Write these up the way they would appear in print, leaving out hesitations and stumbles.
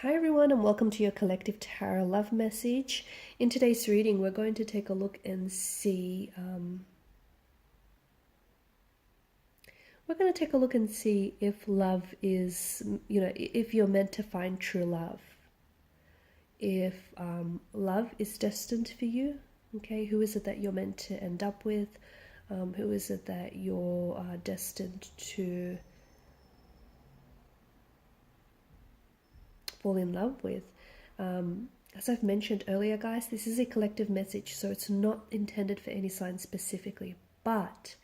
Hi everyone, and welcome to your collective tarot love message. In today's reading, we're going to take a look and see if love is, if you're meant to find true love, if love is destined for you. Okay, who is it that you're meant to end up with? Who is it that you're destined to fall in love with? As I've mentioned earlier, guys, this is a collective message, so it's not intended for any sign specifically. But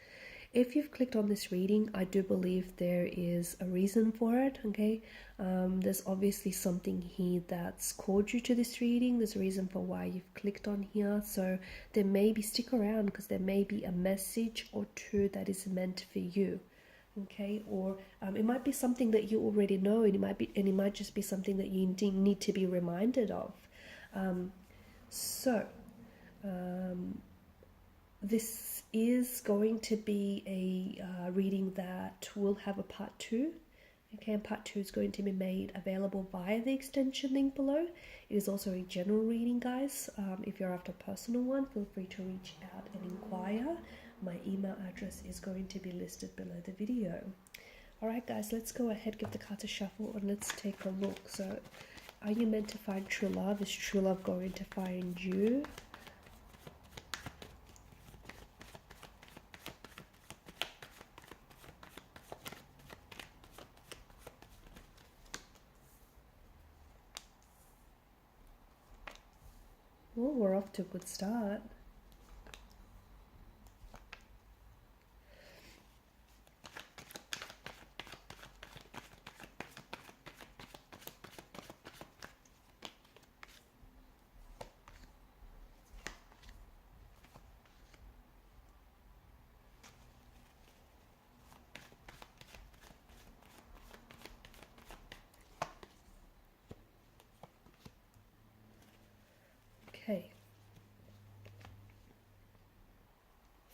if you've clicked on this reading, I do believe there is a reason for it, okay? There's obviously something here that's called you to this reading. There's a reason for why you've clicked on here. So there may be, stick around, because there may be a message or two that is meant for you. Okay, or it might be something that you already know, and it might just be something that you need to be reminded of. This is going to be a reading that will have a part 2. Okay, and part 2 is going to be made available via the extension link below. It is also a general reading, guys. If you're after a personal one, feel free to reach out and inquire. My email address is going to be listed below the video. Alright guys, let's go ahead, give the cards a shuffle, and let's take a look. So, are you meant to find true love? Is true love going to find you? Well, we're off to a good start. Okay.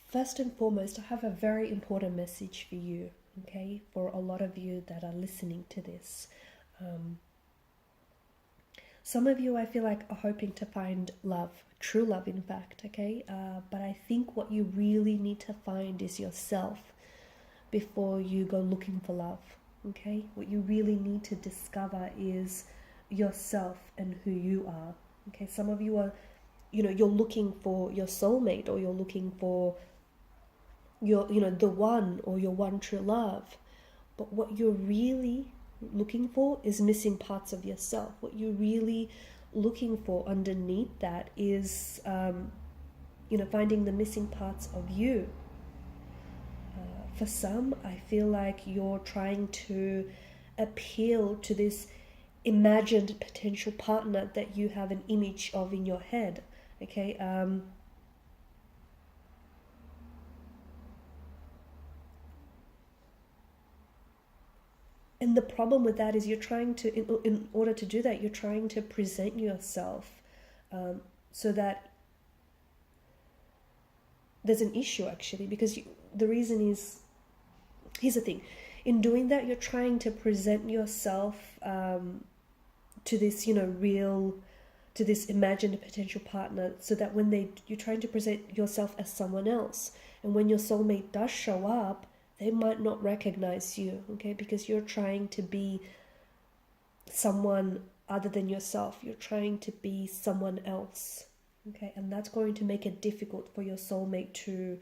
First and foremost, I have a very important message for you, okay? For a lot of you that are listening to this. Some of you, I feel like, are hoping to find love, true love, in fact, okay? But I think what you really need to find is yourself before you go looking for love, okay? What you really need to discover is yourself and who you are, okay? Some of you are, you're looking for your soulmate, or you're looking for your, the one, or your one true love. But what you're really looking for is missing parts of yourself. What you're really looking for underneath that is, finding the missing parts of you. For some, I feel like you're trying to appeal to this imagined potential partner that you have an image of in your head, okay? And the problem with that is you're trying to, in order to do that, you're trying to present yourself so that there's an issue, actually, because the reason is, here's the thing. In doing that, you're trying to present yourself to this, to this imagined potential partner, so that when you're trying to present yourself as someone else. And when your soulmate does show up, they might not recognize you, okay? Because you're trying to be someone other than yourself. You're trying to be someone else, okay? And that's going to make it difficult for your soulmate to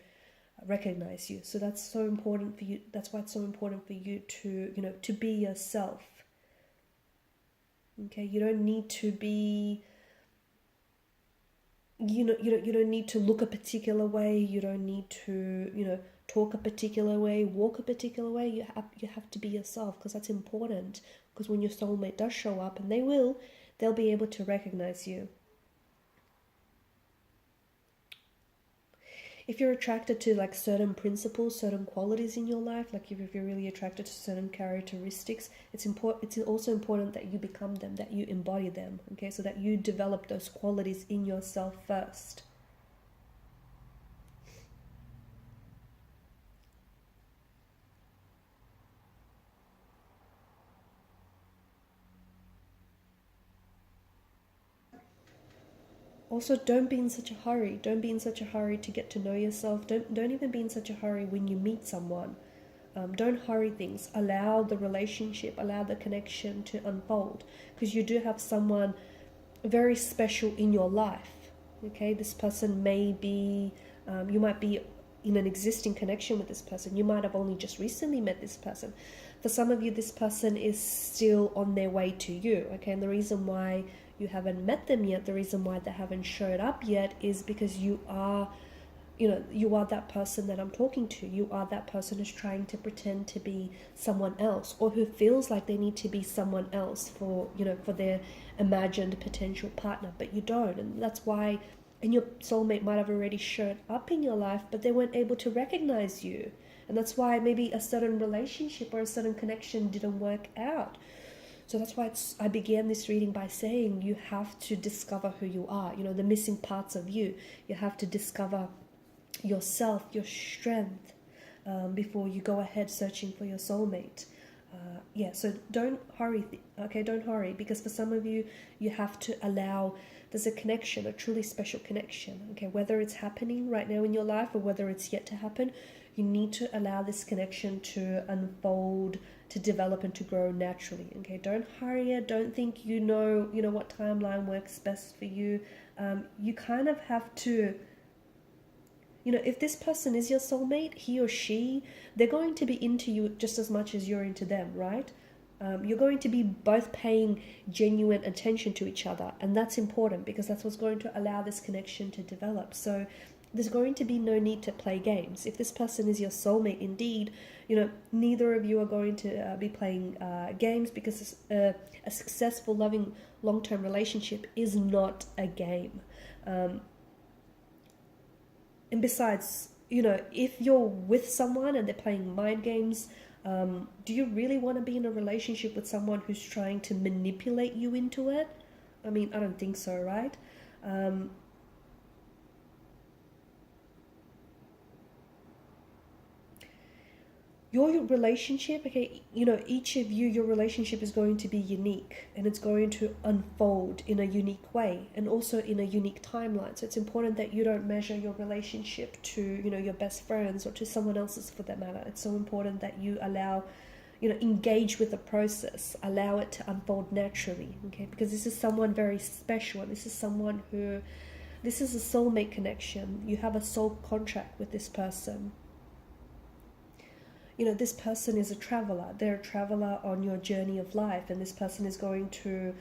recognize you. So that's so important for you. That's why it's so important for you to, to be yourself, okay? You don't need to be, you don't need to look a particular way. You don't need to, talk a particular way, walk a particular way. You have to be yourself, because that's important. Because when your soulmate does show up, and they'll be able to recognize you. If you're attracted to like certain principles, certain qualities in your life, like if you're really attracted to certain characteristics, it's also important that you become them, that you embody them, okay? So that you develop those qualities in yourself first. Also, don't be in such a hurry. Don't be in such a hurry to get to know yourself. Don't even be in such a hurry when you meet someone. Don't hurry things. Allow the relationship, allow the connection to unfold, because you do have someone very special in your life. Okay, this person may be, you might be in an existing connection with this person. You might have only just recently met this person. For some of you, this person is still on their way to you. Okay, and the reason why you haven't met them yet, the reason why they haven't showed up yet, is because you are that person that I'm talking to. You are that person who's trying to pretend to be someone else, or who feels like they need to be someone else for their imagined potential partner, but you don't. And that's why, and your soulmate might have already showed up in your life, but they weren't able to recognize you. And that's why maybe a certain relationship or a certain connection didn't work out. So that's why I began this reading by saying you have to discover who you are, the missing parts of you. You have to discover yourself, your strength, before you go ahead searching for your soulmate. So don't hurry. Don't hurry, because for some of you, you have to allow, there's a connection, a truly special connection. Okay, whether it's happening right now in your life or whether it's yet to happen, you need to allow this connection to unfold, to develop, and to grow naturally. Okay, don't hurry it. Don't think you know what timeline works best for you. You kind of have to, if this person is your soulmate, he or she, they're going to be into you just as much as you're into them, right? You're going to be both paying genuine attention to each other, and that's important because that's what's going to allow this connection to develop. So there's going to be no need to play games. If this person is your soulmate indeed, neither of you are going to be playing games, because a successful, loving, long-term relationship is not a game. And besides, if you're with someone and they're playing mind games, do you really want to be in a relationship with someone who's trying to manipulate you into it? I mean, I don't think so, right? Your relationship, each of you, your relationship is going to be unique, and it's going to unfold in a unique way, and also in a unique timeline. So it's important that you don't measure your relationship to, your best friends or to someone else's for that matter. It's so important that you allow, engage with the process, allow it to unfold naturally, okay? Because this is someone very special, and this is a soulmate connection. You have a soul contract with this person. This person is a traveler. They're a traveler on your journey of life, and this person is going to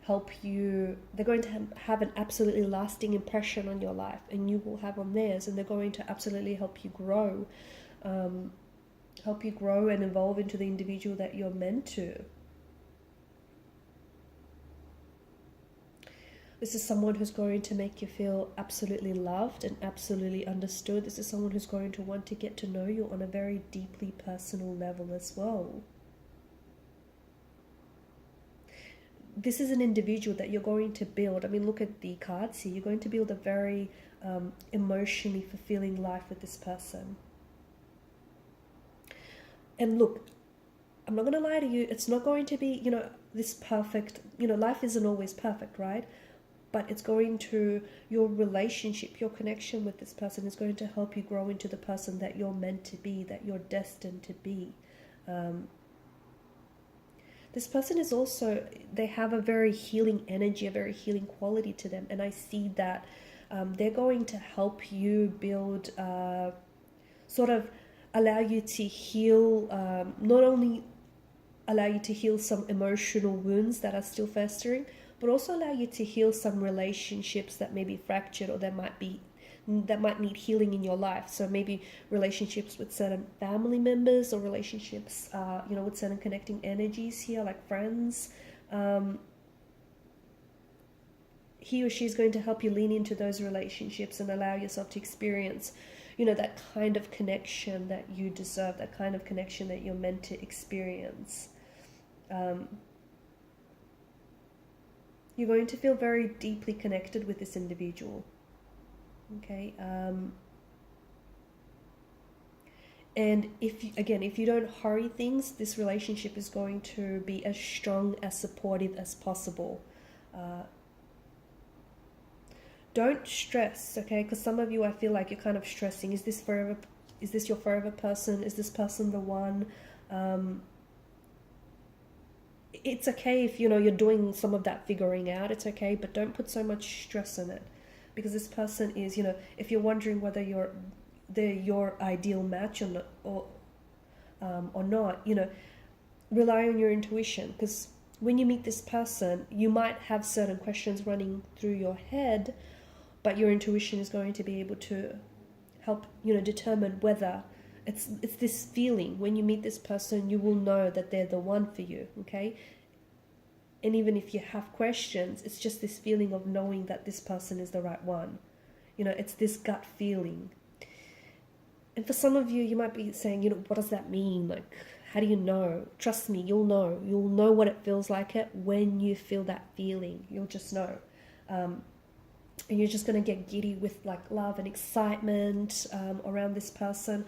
help you. They're going to have an absolutely lasting impression on your life, and you will have on theirs, and they're going to absolutely help you grow and evolve into the individual that you're meant to. This is someone who's going to make you feel absolutely loved and absolutely understood. This is someone who's going to want to get to know you on a very deeply personal level as well. This is an individual that you're going to build. I mean, look at the cards here. You're going to build a very emotionally fulfilling life with this person. And look, I'm not going to lie to you. It's not going to be, this perfect, life isn't always perfect, right? But it's going to, your relationship, your connection with this person is going to help you grow into the person that you're meant to be, that you're destined to be. This person is also, they have a very healing energy, a very healing quality to them. And I see that they're going to help you build, sort of allow you to heal, not only allow you to heal some emotional wounds that are still festering, but also allow you to heal some relationships that may be fractured, or that might need healing in your life. So maybe relationships with certain family members, or relationships, with certain connecting energies here, like friends. He or she is going to help you lean into those relationships and allow yourself to experience, that kind of connection that you deserve, that kind of connection that you're meant to experience. You're going to feel very deeply connected with this individual. Okay. And if you don't hurry things, this relationship is going to be as strong, as supportive as possible. Don't stress, okay? Because some of you, I feel like you're kind of stressing. Is this forever? Is this your forever person? Is this person the one? It's okay if, you know, you're doing some of that figuring out. It's okay, but don't put so much stress on it, because this person is, you know, if you're wondering whether they're your ideal match or not, you know, rely on your intuition, because when you meet this person, you might have certain questions running through your head, but your intuition is going to be able to help, you know, determine whether it's this feeling. When you meet this person, you will know that they're the one for you, okay? And even if you have questions, it's just this feeling of knowing that this person is the right one. You know, it's this gut feeling. And for some of you, you might be saying, you know, what does that mean? Like, how do you know? Trust me, you'll know. You'll know what it feels like when you feel that feeling. You'll just know. And you're just going to get giddy with like love and excitement around this person.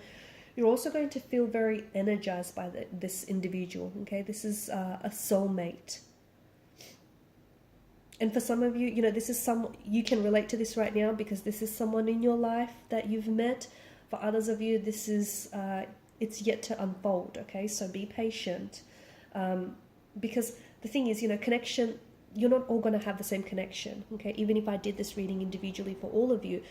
You're also going to feel very energized by this individual, okay? This is a soulmate. And for some of you, you know, this is you can relate to this right now because this is someone in your life that you've met. For others of you, this is, it's yet to unfold, okay? So be patient. Because the thing is, you know, connection, you're not all going to have the same connection, okay? Even if I did this reading individually for all of you,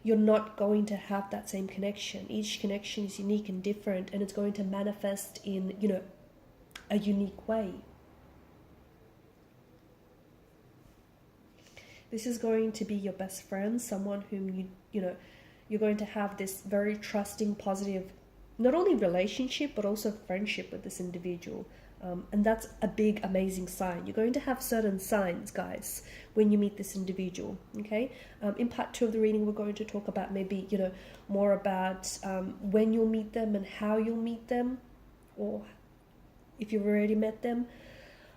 you're not going to have that same connection. Each connection is unique and different, and it's going to manifest in, you know, a unique way. This is going to be your best friend, someone whom you know, you're going to have this very trusting, positive, not only relationship, but also friendship with this individual. And that's a big, amazing sign. You're going to have certain signs, guys, when you meet this individual, okay? In part 2 of the reading, we're going to talk about maybe, you know, more about when you'll meet them and how you'll meet them, or if you've already met them.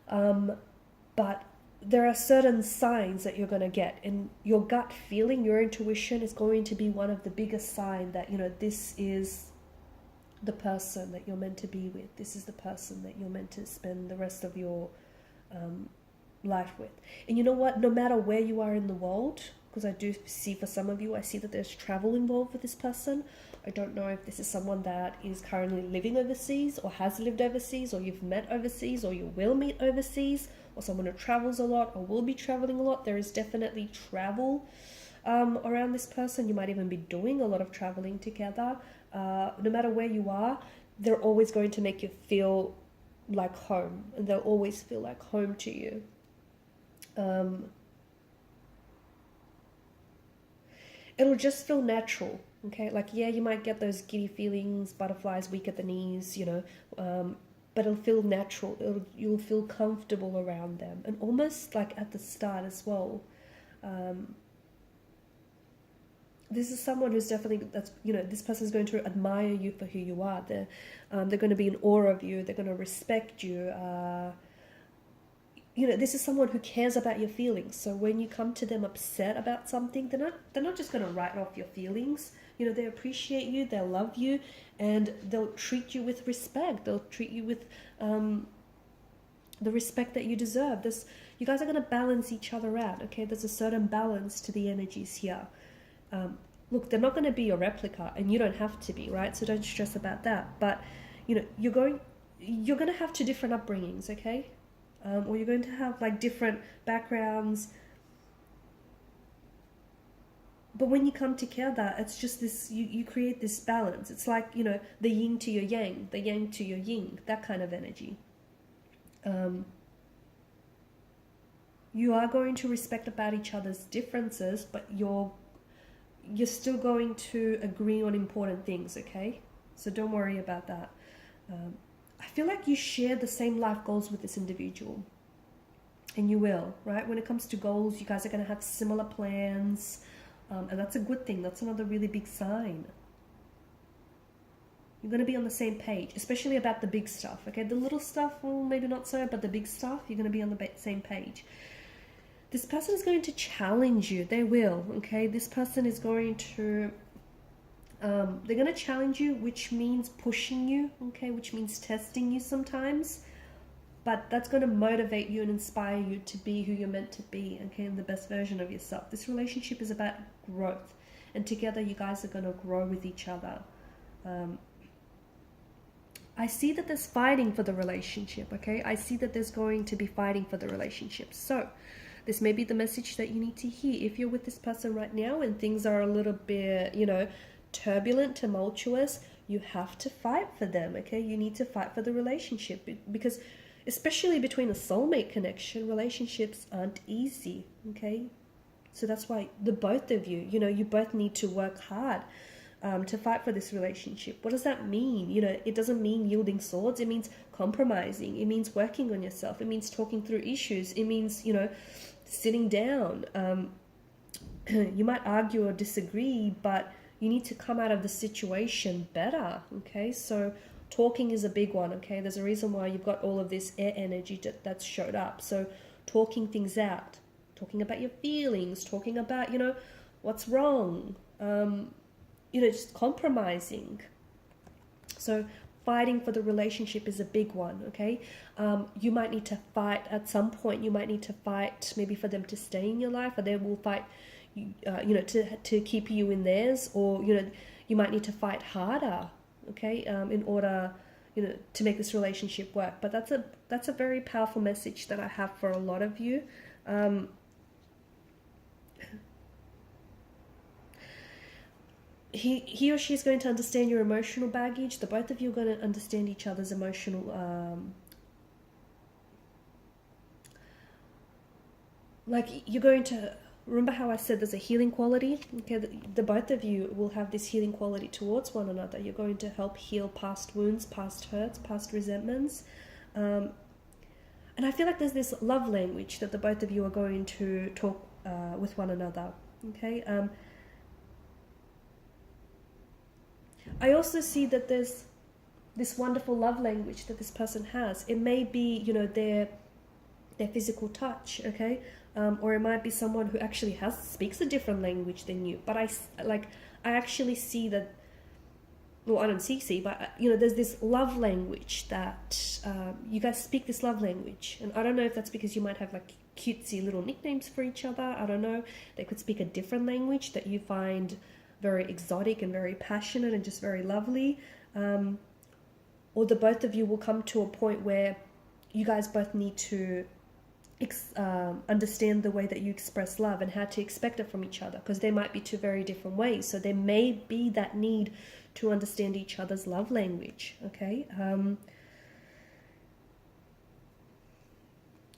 But there are certain signs that you're going to get, and your gut feeling, your intuition is going to be one of the biggest signs that, you know, this is the person that you're meant to be with. This is the person that you're meant to spend the rest of your life with. And you know what? No matter where you are in the world, because I do see for some of you, I see that there's travel involved with this person. I don't know if this is someone that is currently living overseas or has lived overseas, or you've met overseas, or you will meet overseas, or someone who travels a lot or will be traveling a lot. There is definitely travel around this person. You might even be doing a lot of traveling together. No matter where you are, they're always going to make you feel like home, and they'll always feel like home to you. It'll just feel natural, okay? Like, yeah, you might get those giddy feelings, butterflies, weak at the knees, you know, but it'll feel natural. You'll feel comfortable around them, and almost like at the start as well. This is someone who's definitely, that's, you know, this person is going to admire you for who you are. They're going to be in awe of you. They're going to respect you. You know, this is someone who cares about your feelings. So when you come to them upset about something, they're not just going to write off your feelings. You know, they appreciate you, they'll love you, and they'll treat you with respect. They'll treat you with the respect that you deserve. You guys are going to balance each other out, okay? There's a certain balance to the energies here. Look, they're not going to be your replica, and you don't have to be, right? So don't stress about that. But, you know, you're going to have 2 different upbringings, okay? Or you're going to have like different backgrounds. But when you come together, it's just this, you create this balance. It's like, you know, the yin to your yang, the yang to your yin, that kind of energy. You are going to respect about each other's differences, but you're still going to agree on important things, okay? So don't worry about that. I feel like you share the same life goals with this individual, and you will, right? When it comes to goals, you guys are going to have similar plans, and that's a good thing. That's another really big sign. You're going to be on the same page, especially about the big stuff, okay? The little stuff, well, maybe not so, but the big stuff, you're going to be on the same page. This person is going to challenge you. They will, okay? This person is going to, they're going to challenge you, which means pushing you, okay? Which means testing you sometimes. but that's going to motivate you and inspire you to be who you're meant to be, okay, and the best version of yourself. This relationship is about growth, and together you guys are going to grow with each other. I see that there's fighting for the relationship, okay? I see that there's going to be fighting for the relationship. So this may be the message that you need to hear. If you're with this person right now and things are a little bit, you know, turbulent, tumultuous, you have to fight for them, okay? You need to fight for the relationship, because especially between a soulmate connection, relationships aren't easy, okay? So that's why the both of you, you know, you both need to work hard to fight for this relationship. What does that mean? You know, it doesn't mean yielding swords. It means compromising. It means working on yourself. It means talking through issues. It means, you know, sitting down. You might argue or disagree, but you need to come out of the situation better, okay? So talking is a big one, okay? There's a reason why you've got all of this air energy that's showed up. So talking things out, talking about your feelings, talking about, you know, what's wrong, you know, just compromising. So fighting for the relationship is a big one, okay? You might need to fight at some point. You might need to fight maybe for them to stay in your life, or they will fight, you know, to keep you in theirs, or, you know, you might need to fight harder, okay, in order, you know, to make this relationship work. But that's a very powerful message that I have for a lot of you. He or she is going to understand your emotional baggage. The both of you are going to understand each other's emotional, like, you're going to remember how I said there's a healing quality, okay? The both of you will have this healing quality towards one another. You're going to help heal past wounds, past hurts, past resentments, and I feel like there's this love language that the both of you are going to talk with one another, okay? I also see that there's this wonderful love language that this person has. It may be, you know, their physical touch, okay? Or it might be someone who actually speaks a different language than you. But I actually see that, well, I don't see, but, you know, there's this love language that you guys speak this love language. And I don't know if that's because you might have like cutesy little nicknames for each other. I don't know. They could speak a different language that you find very exotic and very passionate and just very lovely. Or the both of you will come to a point where you guys both need to understand the way that you express love and how to expect it from each other, because there might be two very different ways. So there may be that need to understand each other's love language, okay?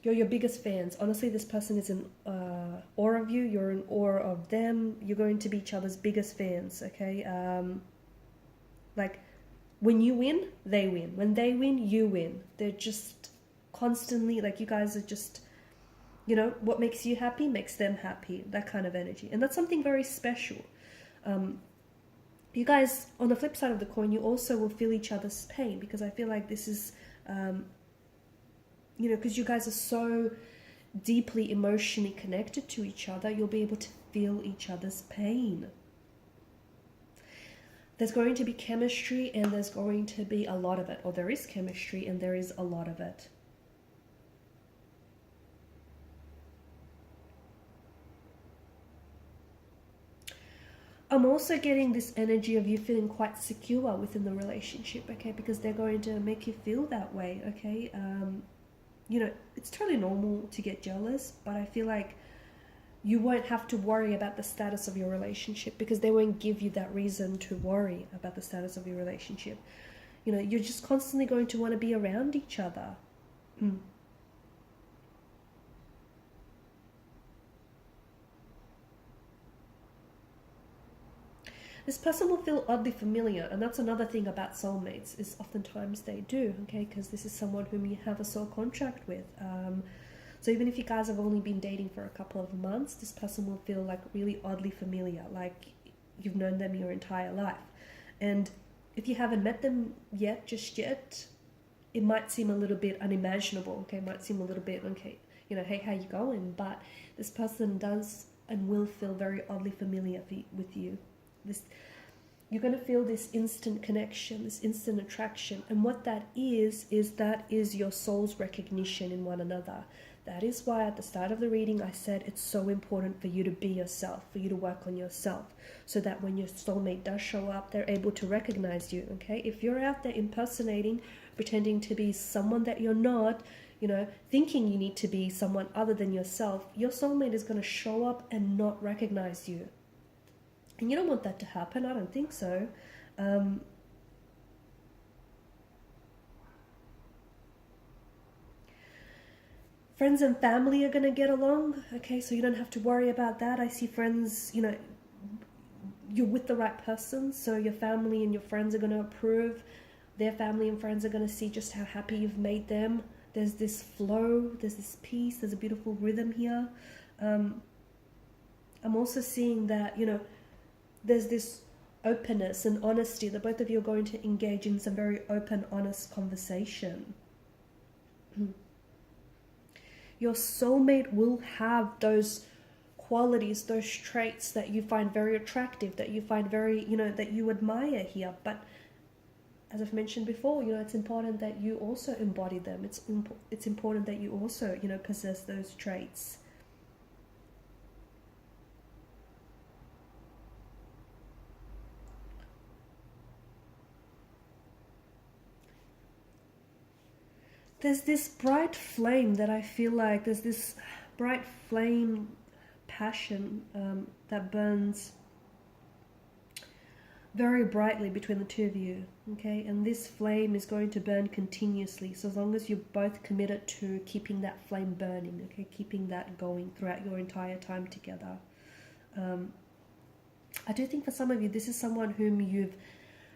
You're your biggest fans. Honestly, this person is in awe of you. You're in awe of them. You're going to be each other's biggest fans, okay? Like, when you win, they win. When they win, you win. They're just constantly, like, you guys are just, you know, what makes you happy makes them happy. That kind of energy. And that's something very special. You guys, on the flip side of the coin, you also will feel each other's pain, because I feel like this is... you know, because you guys are so deeply emotionally connected to each other, you'll be able to feel each other's pain. There's going to be chemistry, and there's going to be a lot of it. Or there is chemistry, and there is a lot of it. I'm also getting this energy of you feeling quite secure within the relationship, okay? Because they're going to make you feel that way, okay? You know, it's totally normal to get jealous, but I feel like you won't have to worry about the status of your relationship, because they won't give you that reason to worry about the status of your relationship. You know, you're just constantly going to want to be around each other. This person will feel oddly familiar, and that's another thing about soulmates, is oftentimes they do, okay, because this is someone whom you have a soul contract with. So even if you guys have only been dating for a couple of months, this person will feel like really oddly familiar, like you've known them your entire life. And if you haven't met them yet, just yet, it might seem a little bit unimaginable, okay, it might seem a little bit, okay, you know, hey, how you going? But this person does and will feel very oddly familiar with you. you're going to feel this instant connection, this instant attraction. And what that is that is your soul's recognition in one another. That is why at the start of the reading I said it's so important for you to be yourself, for you to work on yourself, so that when your soulmate does show up, they're able to recognize you, okay? If you're out there impersonating, pretending to be someone that you're not, you know, thinking you need to be someone other than yourself, your soulmate is going to show up and not recognize you. And you don't want that to happen. I don't think so. Friends and family are going to get along, okay? So you don't have to worry about that. I see friends, you know, you're with the right person, so your family and your friends are going to approve. Their family and friends are going to see just how happy you've made them. There's this flow, there's this peace, there's a beautiful rhythm here. I'm also seeing that, you know, there's this openness and honesty, that both of you are going to engage in some very open, honest conversation. Your soulmate will have those qualities, those traits that you find very attractive, that you find very, you know, that you admire here. But as I've mentioned before, you know, it's important that you also embody them. It's important that you also, you know, possess those traits. There's this bright flame that I feel like, there's this bright flame passion that burns very brightly between the two of you, okay? And this flame is going to burn continuously, so as long as you're both committed to keeping that flame burning, okay? Keeping that going throughout your entire time together. I do think for some of you, this is someone whom you've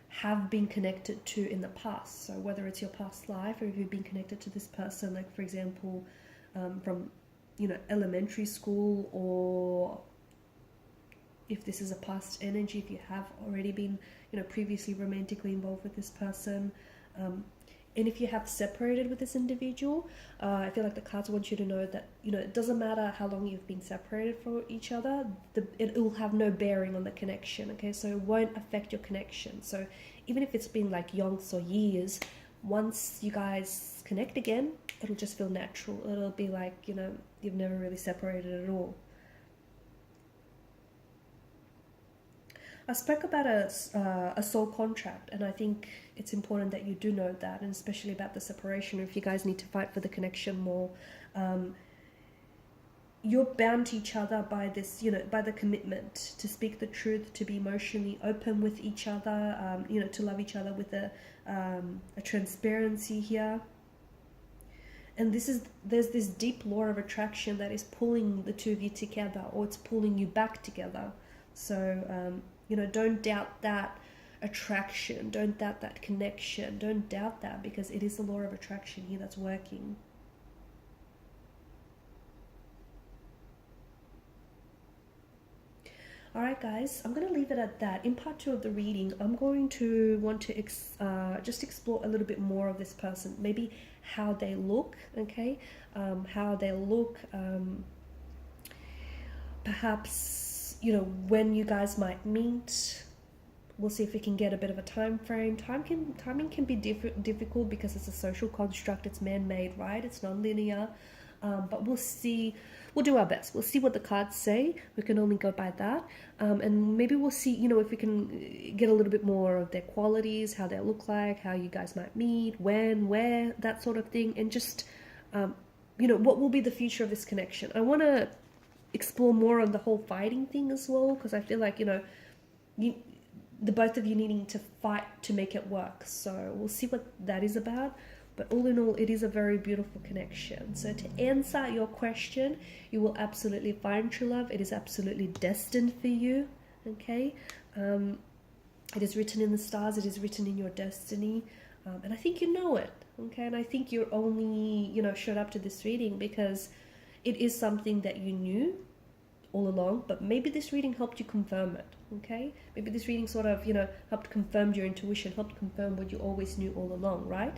have been connected to in the past. So whether it's your past life, or if you've been connected to this person, like for example, from, you know, elementary school, or if this is a past energy, if you have already been, you know, previously romantically involved with this person, and if you have separated with this individual, I feel like the cards want you to know that, you know, it doesn't matter how long you've been separated from each other, it will have no bearing on the connection, okay? So it won't affect your connection. So even if it's been like yonks or years, once you guys connect again, it'll just feel natural. It'll be like, you know, you've never really separated at all. I spoke about a soul contract, and I think it's important that you do know that, and especially about the separation, if you guys need to fight for the connection more. You're bound to each other by this, you know, by the commitment to speak the truth, to be emotionally open with each other, you know, to love each other with a transparency here. And there's this deep law of attraction that is pulling the two of you together, or it's pulling you back together. So, you know, don't doubt that attraction, don't doubt that connection, don't doubt that, because it is the law of attraction here that's working. Alright guys, I'm going to leave it at that. In part 2 of the reading, I'm going to want to just explore a little bit more of this person, maybe how they look, okay? How they look, perhaps, you know, when you guys might meet. We'll see if we can get a bit of a time frame. Timing can be difficult because it's a social construct, it's man-made, right? It's non-linear. But we'll see, we'll do our best. We'll see what the cards say. We can only go by that. And maybe we'll see, you know, if we can get a little bit more of their qualities, how they look like, how you guys might meet, when, where, that sort of thing. And just, you know, what will be the future of this connection. I want to explore more on the whole fighting thing as well, because I feel like, you know, the both of you needing to fight to make it work. So we'll see what that is about. But all in all, it is a very beautiful connection. So to answer your question, you will absolutely find true love. It is absolutely destined for you, okay? It is written in the stars. It is written in your destiny. And I think you know it, okay? And I think you're only, you know, showed up to this reading because it is something that you knew all along, but maybe this reading helped you confirm it, okay? Maybe this reading sort of, you know, helped confirm your intuition, helped confirm what you always knew all along, right?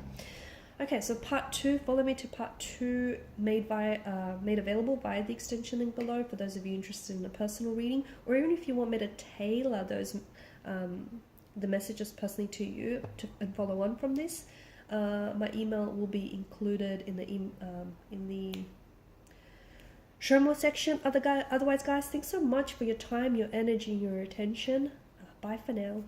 Okay, so part 2, follow me to part 2, made available via the extension link below for those of you interested in a personal reading, or even if you want me to tailor those the messages personally to you and follow on from this, my email will be included in the show more section. Otherwise, guys, thanks so much for your time, your energy, and your attention. Bye for now.